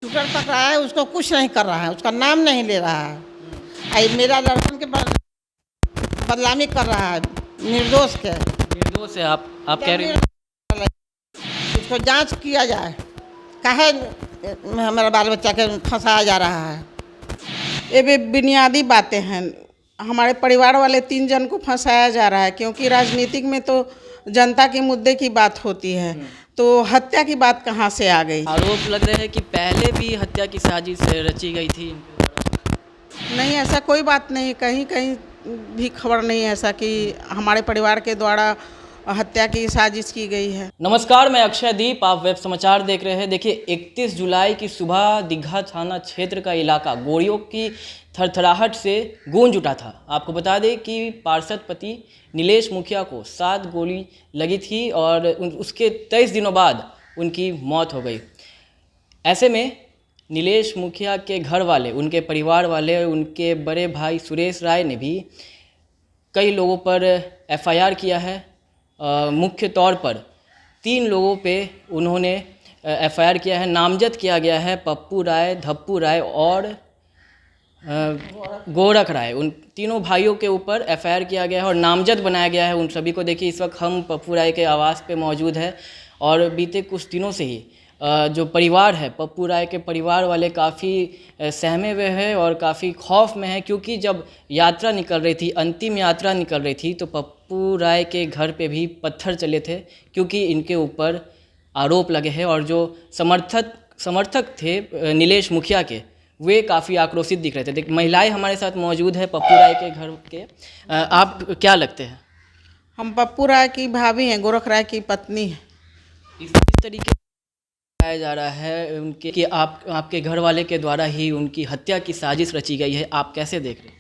Shooter पकड़ा है, उसको कुछ नहीं कर रहा है, उसका नाम नहीं ले रहा है। आई मेरा लड़कन के बदनामी कर रहा है, निर्दोष के। निर्दोष है आप कह रही हैं? इसको जांच किया जाए, काहे हमारा बाल बच्चा के फंसाया जा रहा है। ये भी बुनियादी बातें हैं। हमारे परिवार वाले 3 जन को फंसाया जा रहा है, क्योंकि राजनीतिक में तो जनता के मुद्दे की बात होती है, तो हत्या की बात कहाँ से आ गई? आरोप लग रहे हैं कि पहले भी हत्या की साजिश रची गई थी। नहीं, ऐसा कोई बात नहीं, कहीं कहीं भी खबर नहीं है ऐसा कि हमारे परिवार के द्वारा हत्या की साजिश की गई है। नमस्कार, मैं अक्षय दीप, आप वेब समाचार देख रहे हैं। देखिए, 31 जुलाई की सुबह दीघा थाना क्षेत्र का इलाका गोलियों की थरथराहट से गूंज उठा था। आपको बता दें कि पार्षद पति नीलेश मुखिया को 7 गोली लगी थी और उसके 23 दिनों बाद उनकी मौत हो गई। ऐसे में नीलेश मुखिया के घर वाले, उनके परिवार वाले, उनके बड़े भाई सुरेश राय ने भी कई लोगों पर FIR किया है। मुख्य तौर पर 3 लोगों पे उन्होंने FIR किया है, नामजद किया गया है पप्पू राय, धप्पू राय और गोरख राय। उन तीनों भाइयों के ऊपर FIR किया गया है और नामजद बनाया गया है उन सभी को। देखिए, इस वक्त हम पप्पू राय के आवास पे मौजूद है और बीते कुछ दिनों से ही जो परिवार है, पप्पू राय के परिवार वाले काफ़ी सहमे हुए हैं और काफ़ी खौफ में हैं, क्योंकि जब यात्रा निकल रही थी, अंतिम यात्रा निकल रही थी, तो पप्पू राय के घर पे भी पत्थर चले थे, क्योंकि इनके ऊपर आरोप लगे हैं। और जो समर्थक थे नीलेश मुखिया के, वे काफ़ी आक्रोशित दिख रहे थे। देखिए, महिलाएं हमारे साथ मौजूद है पप्पू राय के घर के। आप क्या लगते हैं? हम पप्पू राय की भाभी हैं, गोरख राय की पत्नी हैं। इस तरीके बताया जा रहा है उनके कि आपके घर वाले के द्वारा ही उनकी हत्या की साजिश रची गई है। आप कैसे देख रहे हैं?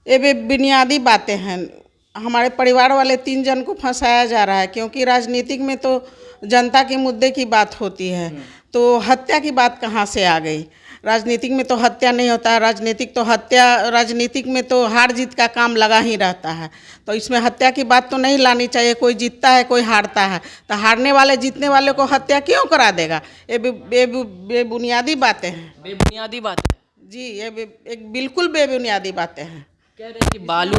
ये भी बुनियादी बातें हैं। हमारे परिवार वाले 3 जन को फंसाया जा रहा है, क्योंकि राजनीतिक में तो जनता के मुद्दे की बात होती है, तो हत्या की बात कहाँ से आ गई? राजनीतिक में तो हत्या नहीं होता है, राजनीतिक में तो हार जीत का काम लगा ही रहता है, तो इसमें हत्या की बात तो नहीं लानी चाहिए। कोई जीतता है, कोई हारता है, तो हारने वाले जीतने वाले को हत्या क्यों करा देगा? ये बेबुनियादी बातें हैं। बेबुनियादी बात है जी, एक बिल्कुल बेबुनियादी बातें हैं। कह रहे हैं कि बालू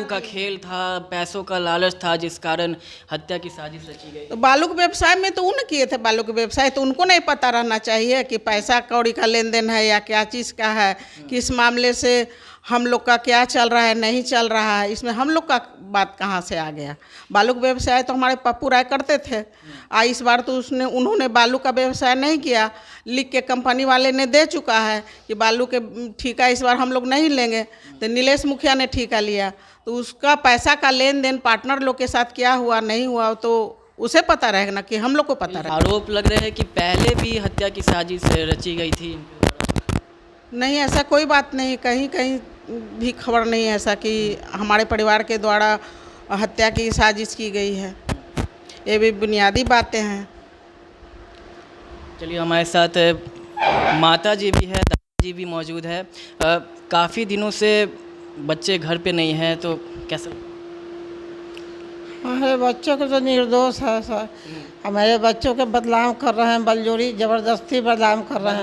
का खेल था, पैसों का लालच था, जिस कारण हत्या की साजिश रची गई। तो बालू के व्यवसाय में तो उन्होंने किए थे, बालू के व्यवसाय तो उनको नहीं पता रहना चाहिए कि पैसा कौड़ी का लेन देन है या क्या चीज़ का है, किस मामले से हम लोग का क्या चल रहा है, नहीं चल रहा है, इसमें हम लोग का बात कहाँ से आ गया? बालू का व्यवसाय तो हमारे पप्पू राय करते थे। इस बार तो उन्होंने बालू का व्यवसाय नहीं किया, लिख के कंपनी वाले ने दे चुका है कि बालू के ठेका इस बार हम लोग नहीं लेंगे, तो नीलेश मुखिया ने ठेका लिया, तो उसका पैसा का लेन देन पार्टनर लोग के साथ क्या हुआ नहीं हुआ तो उसे पता रहेगा ना कि हम लोग को पता रहेगा। आरोप लग रहे हैं कि पहले भी हत्या की साजिश रची गई थी। नहीं, ऐसा कोई बात नहीं, कहीं कहीं भी खबर नहीं है ऐसा कि हमारे परिवार के द्वारा हत्या की साजिश की गई है। ये भी बुनियादी बातें हैं। चलिए, हमारे साथ माता जी भी है, दादाजी भी मौजूद है। काफ़ी दिनों से बच्चे घर पे नहीं हैं, तो कैसा? हमारे बच्चों को तो निर्दोष है सर। हमारे बच्चों के बदनाम कर रहे हैं, बलजोरी ज़बरदस्ती बदनाम कर रहे हैं,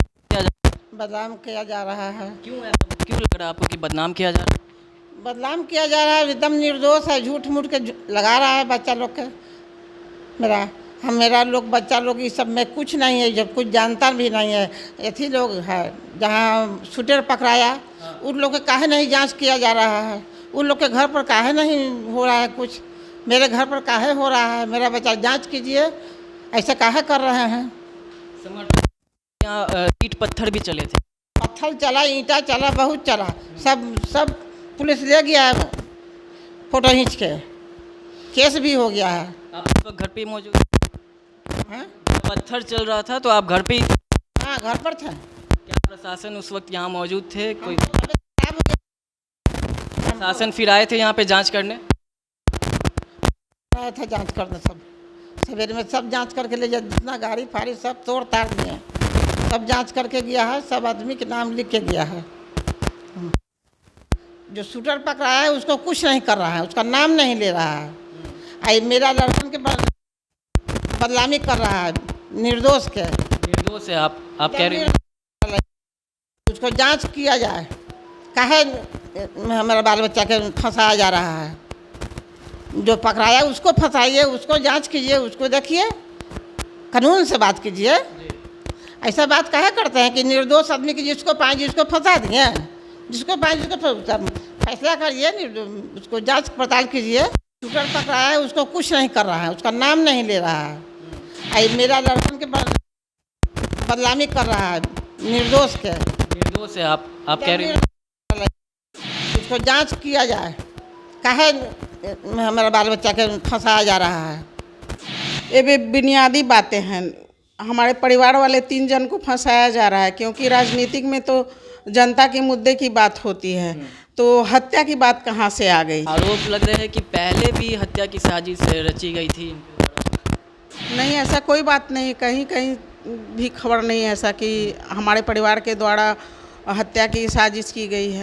बदनाम किया जा रहा है। क्यों लग रहा है आपको कि बदनाम किया जा रहा है? बदनाम किया जा रहा है, एकदम निर्दोष है, झूठ मूठ के लगा रहा है बच्चा लोग के। मेरा लोग बच्चा लोग इस सब में कुछ नहीं है, जब कुछ जानता भी नहीं है। ऐसे लोग है जहाँ शूटर पकड़ाया, उन लोग के काहे नहीं जांच किया जा रहा है? उन लोग के घर पर काहे नहीं हो रहा है कुछ? मेरे घर पर काहे हो रहा है? मेरा बच्चा जांच कीजिए, ऐसे काहे कर रहे हैं? यहाँ ईंट पत्थर भी चले थे। पत्थर चला, ईंटा चला, बहुत चला, सब पुलिस ले गया है, फोटो खींच के केस भी हो गया है। आप इस वक्त घर पे ही मौजूद हैं? पत्थर चल रहा था तो आप घर पे ही? हाँ, घर पर थे। क्या प्रशासन उस वक्त यहाँ मौजूद थे? कोई प्रशासन फिर आए थे यहाँ पे जांच करने? आया था जांच करने, सब सवेरे में सब जांच करके ले जाए, जितना गाड़ी फाड़ी सब तोड़ ताड़ दिए, सब जांच करके गया है, सब आदमी के नाम लिख के गया है। जो शूटर पकड़ा है उसको कुछ नहीं कर रहा है, उसका नाम नहीं ले रहा है। आई मेरा लड़कन के बदनामी कर रहा है, निर्दोष के। निर्दोष है आप कह रही हैं। उसको जांच किया जाए, काहे हमारा बाल बच्चा के फंसाया जा रहा है। जो पकड़ाया उसको फंसाइए, उसको जांच कीजिए, उसको देखिए, कानून से बात कीजिए। ऐसा बात काहे करते हैं कि निर्दोष आदमी की जिसको पाए जिसको फंसा दिए, जिसको पाए जिसको फैसला करिए, उसको जांच पड़ताल कीजिए। शूटर पकड़ाया है उसको कुछ नहीं कर रहा है, उसका नाम नहीं ले रहा है, मेरा लड़कन के बदनामी कर रहा है, निर्दोष के। निर्दोष है आप कह रही हैं। उसको जांच किया जाए, काहे हमारा बाल बच्चा के फंसाया जा रहा है। ये भी बुनियादी बातें हैं। हमारे परिवार वाले 3 जन को फंसाया जा रहा है, क्योंकि राजनीतिक में तो जनता के मुद्दे की बात होती है, तो हत्या की बात कहाँ से आ गई। आरोप लग रहे हैं कि पहले भी हत्या की साजिश रची गई थी। नहीं, ऐसा कोई बात नहीं, कहीं कहीं भी खबर नहीं है ऐसा कि हमारे परिवार के द्वारा हत्या की साजिश की गई है।